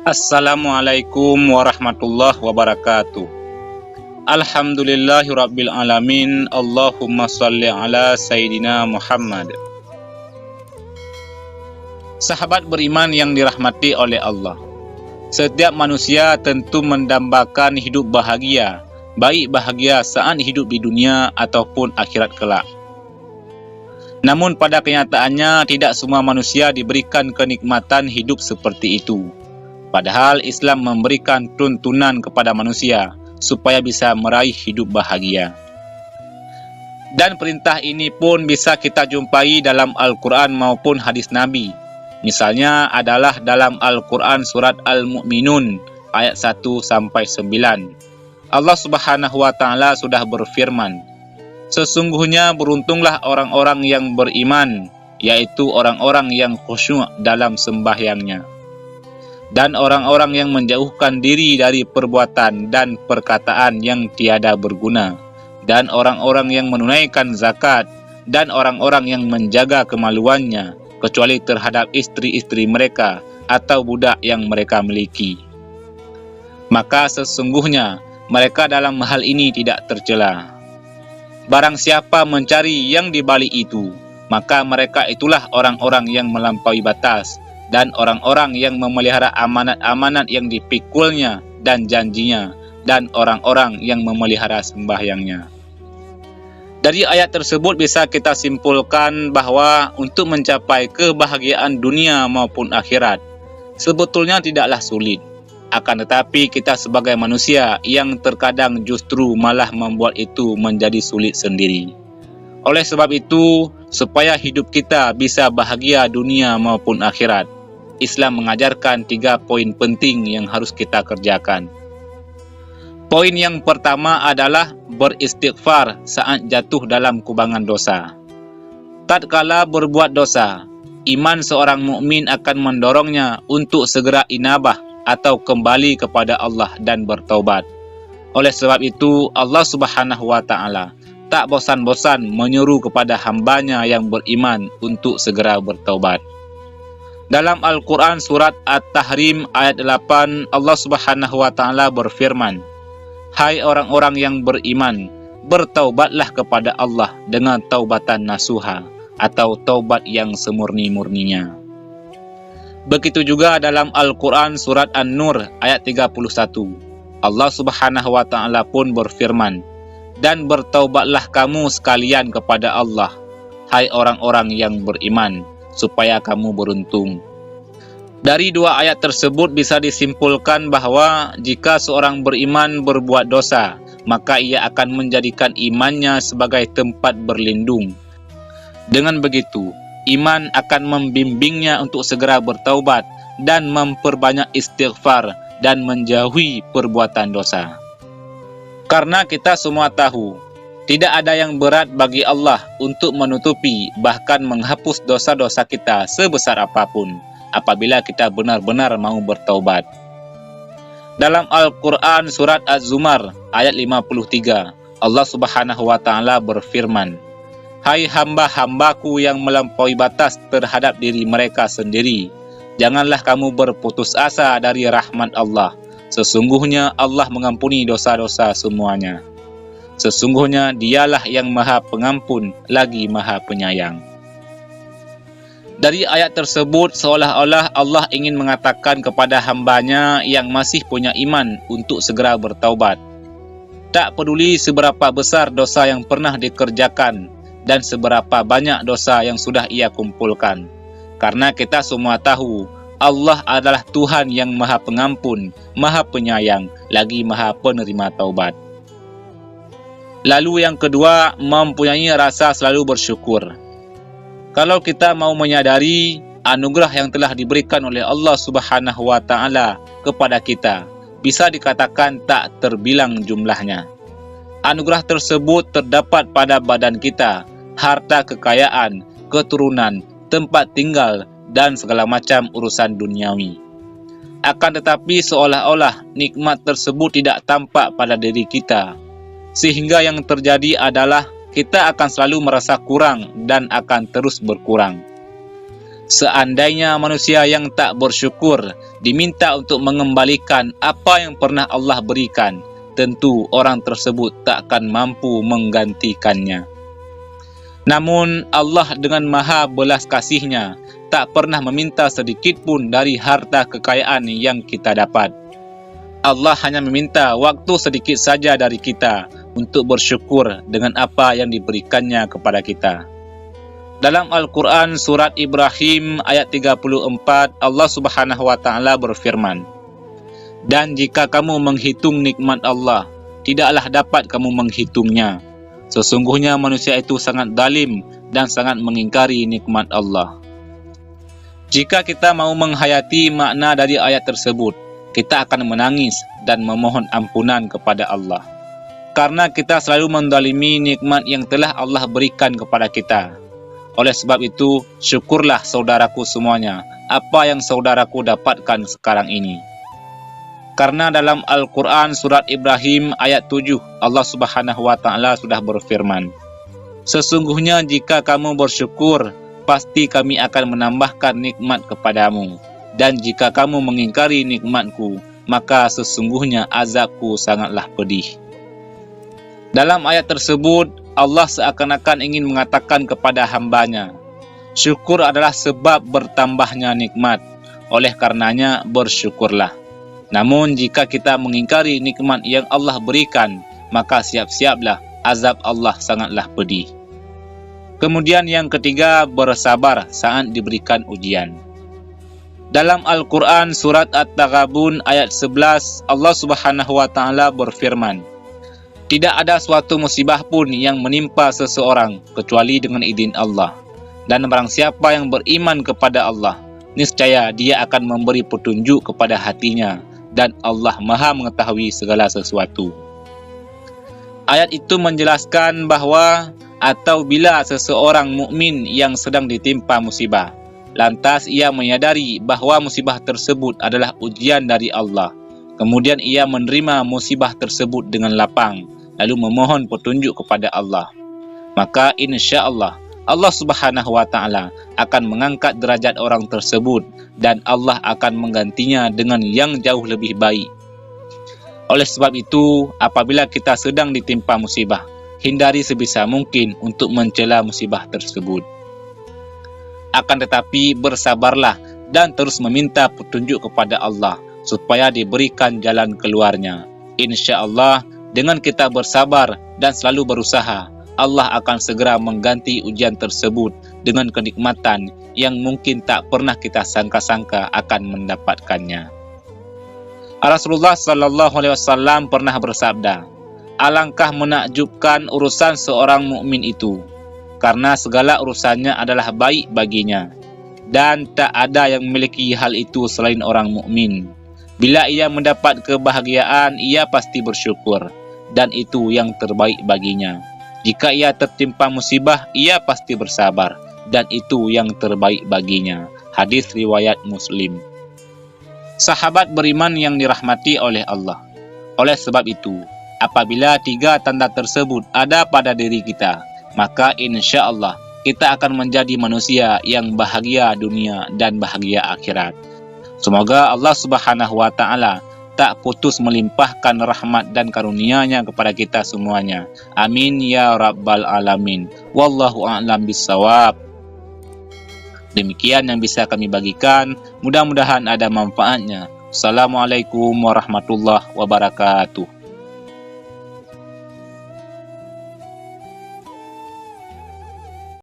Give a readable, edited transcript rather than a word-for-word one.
Assalamualaikum warahmatullahi wabarakatuh. Alhamdulillahirabbil alamin. Allahumma shalli ala Sayyidina Muhammad. Sahabat beriman yang dirahmati oleh Allah, setiap manusia tentu mendambakan hidup bahagia, baik bahagia saat hidup di dunia ataupun akhirat kelak. Namun pada kenyataannya tidak semua manusia diberikan kenikmatan hidup seperti itu. Padahal Islam memberikan tuntunan kepada manusia supaya bisa meraih hidup bahagia. Dan perintah ini pun bisa kita jumpai dalam Al-Quran maupun hadis Nabi. Misalnya adalah dalam Al-Quran surat Al-Mu'minun ayat 1-9. Allah Subhanahu wa Ta'ala sudah berfirman, "Sesungguhnya beruntunglah orang-orang yang beriman, yaitu orang-orang yang khusyuk dalam sembahyangnya, dan orang-orang yang menjauhkan diri dari perbuatan dan perkataan yang tiada berguna, dan orang-orang yang menunaikan zakat, dan orang-orang yang menjaga kemaluannya, kecuali terhadap istri-istri mereka atau budak yang mereka miliki. Maka sesungguhnya mereka dalam hal ini tidak tercela. Barang siapa mencari yang di balik itu, maka mereka itulah orang-orang yang melampaui batas, dan orang-orang yang memelihara amanat-amanat yang dipikulnya dan janjinya, dan orang-orang yang memelihara sembahyangnya." Dari ayat tersebut bisa kita simpulkan bahwa untuk mencapai kebahagiaan dunia maupun akhirat sebetulnya tidaklah sulit. Akan tetapi kita sebagai manusia yang terkadang justru malah membuat itu menjadi sulit sendiri. Oleh sebab itu, supaya hidup kita bisa bahagia dunia maupun akhirat, Islam mengajarkan 3 poin penting yang harus kita kerjakan. Poin yang pertama adalah beristighfar saat jatuh dalam kubangan dosa. Tatkala berbuat dosa, iman seorang mukmin akan mendorongnya untuk segera inabah atau kembali kepada Allah dan bertaubat. Oleh sebab itu, Allah Subhanahu wa Ta'ala tak bosan-bosan menyeru kepada hambanya yang beriman untuk segera bertaubat. Dalam Al-Quran surat At-Tahrim ayat 8, Allah Subhanahu wa Ta'ala berfirman, "Hai orang-orang yang beriman, bertaubatlah kepada Allah dengan taubatan nasuha," atau taubat yang semurni-murninya. Begitu juga dalam Al-Quran surat An-Nur ayat 31, Allah Subhanahu wa Ta'ala pun berfirman, "Dan bertaubatlah kamu sekalian kepada Allah, hai orang-orang yang beriman, supaya kamu beruntung." Dari 2 ayat tersebut bisa disimpulkan bahwa jika seorang beriman berbuat dosa, maka ia akan menjadikan imannya sebagai tempat berlindung. Dengan begitu, iman akan membimbingnya untuk segera bertaubat dan memperbanyak istighfar dan menjauhi perbuatan dosa. Karena kita semua tahu, tidak ada yang berat bagi Allah untuk menutupi bahkan menghapus dosa-dosa kita sebesar apapun, apabila kita benar-benar mau bertaubat. Dalam Al-Quran surat Az-Zumar ayat 53, Allah Subhanahu wa Ta'ala berfirman, "Hai hamba-hambaku yang melampaui batas terhadap diri mereka sendiri, janganlah kamu berputus asa dari rahmat Allah. Sesungguhnya Allah mengampuni dosa-dosa semuanya. Sesungguhnya Dialah yang Maha Pengampun lagi Maha Penyayang." Dari ayat tersebut seolah-olah Allah ingin mengatakan kepada hambanya yang masih punya iman untuk segera bertaubat. Tak peduli seberapa besar dosa yang pernah dikerjakan dan seberapa banyak dosa yang sudah ia kumpulkan. Karena kita semua tahu Allah adalah Tuhan yang Maha Pengampun, Maha Penyayang, lagi Maha Penerima Taubat. Lalu yang kedua, mempunyai rasa selalu bersyukur. Kalau kita mau menyadari anugerah yang telah diberikan oleh Allah Subhanahu wa Ta'ala kepada kita, bisa dikatakan tak terbilang jumlahnya. Anugerah tersebut terdapat pada badan kita, harta kekayaan, keturunan, tempat tinggal, dan segala macam urusan duniawi. Akan tetapi seolah-olah nikmat tersebut tidak tampak pada diri kita, sehingga yang terjadi adalah kita akan selalu merasa kurang dan akan terus berkurang. Seandainya manusia yang tak bersyukur diminta untuk mengembalikan apa yang pernah Allah berikan, tentu orang tersebut tak akan mampu menggantikannya. Namun Allah dengan maha belas kasih-Nya tak pernah meminta sedikit pun dari harta kekayaan yang kita dapat. Allah hanya meminta waktu sedikit saja dari kita untuk bersyukur dengan apa yang diberikannya kepada kita. Dalam Al-Quran surat Ibrahim ayat 34, Allah Subhanahu wa Ta'ala berfirman, "Dan jika kamu menghitung nikmat Allah, tidaklah dapat kamu menghitungnya. Sesungguhnya manusia itu sangat zalim dan sangat mengingkari nikmat Allah." Jika kita mau menghayati makna dari ayat tersebut, kita akan menangis dan memohon ampunan kepada Allah. Karena kita selalu menzalimi nikmat yang telah Allah berikan kepada kita. Oleh sebab itu, syukurlah saudaraku semuanya apa yang saudaraku dapatkan sekarang ini. Karena dalam Al-Quran surat Ibrahim ayat 7, Allah Subhanahu wa Ta'ala sudah berfirman, "Sesungguhnya jika kamu bersyukur, pasti kami akan menambahkan nikmat kepadamu. Dan jika kamu mengingkari nikmatku, maka sesungguhnya azabku sangatlah pedih." Dalam ayat tersebut, Allah seakan-akan ingin mengatakan kepada hambanya, syukur adalah sebab bertambahnya nikmat, oleh karenanya bersyukurlah. Namun jika kita mengingkari nikmat yang Allah berikan, maka siap-siaplah azab Allah sangatlah pedih. Kemudian yang ketiga, bersabar saat diberikan ujian. Dalam Al-Quran surat At-Taghabun ayat 11, Allah Subhanahu wa Ta'ala berfirman, "Tidak ada suatu musibah pun yang menimpa seseorang kecuali dengan izin Allah. Dan barang siapa yang beriman kepada Allah, niscaya dia akan memberi petunjuk kepada hatinya, dan Allah Maha mengetahui segala sesuatu." Ayat itu menjelaskan bahwa atau bila seseorang mukmin yang sedang ditimpa musibah, lantas ia menyadari bahwa musibah tersebut adalah ujian dari Allah, kemudian ia menerima musibah tersebut dengan lapang, lalu memohon petunjuk kepada Allah, maka insya Allah Allah Subhanahu wa Ta'ala akan mengangkat derajat orang tersebut dan Allah akan menggantinya dengan yang jauh lebih baik. Oleh sebab itu, apabila kita sedang ditimpa musibah, hindari sebisa mungkin untuk mencela musibah tersebut. Akan tetapi bersabarlah dan terus meminta petunjuk kepada Allah supaya diberikan jalan keluarnya. Insya Allah dengan kita bersabar dan selalu berusaha, Allah akan segera mengganti ujian tersebut dengan kenikmatan yang mungkin tak pernah kita sangka-sangka akan mendapatkannya. Rasulullah Sallallahu Alaihi Wasallam pernah bersabda, "Alangkah menakjubkan urusan seorang mukmin itu, karena segala urusannya adalah baik baginya, dan tak ada yang memiliki hal itu selain orang mukmin. Bila ia mendapat kebahagiaan, ia pasti bersyukur, dan itu yang terbaik baginya. Jika ia tertimpa musibah, ia pasti bersabar, dan itu yang terbaik baginya." Hadis riwayat Muslim. Sahabat beriman yang dirahmati oleh Allah. Oleh sebab itu, apabila tiga tanda tersebut ada pada diri kita, maka insya Allah kita akan menjadi manusia yang bahagia dunia dan bahagia akhirat. Semoga Allah Subhanahu wa Ta'ala tak putus melimpahkan rahmat dan karunia-Nya kepada kita semuanya. Amin ya rabbal alamin. Wallahu a'lam bissawab. Demikian yang bisa kami bagikan, mudah-mudahan ada manfaatnya. Assalamualaikum warahmatullahi wabarakatuh.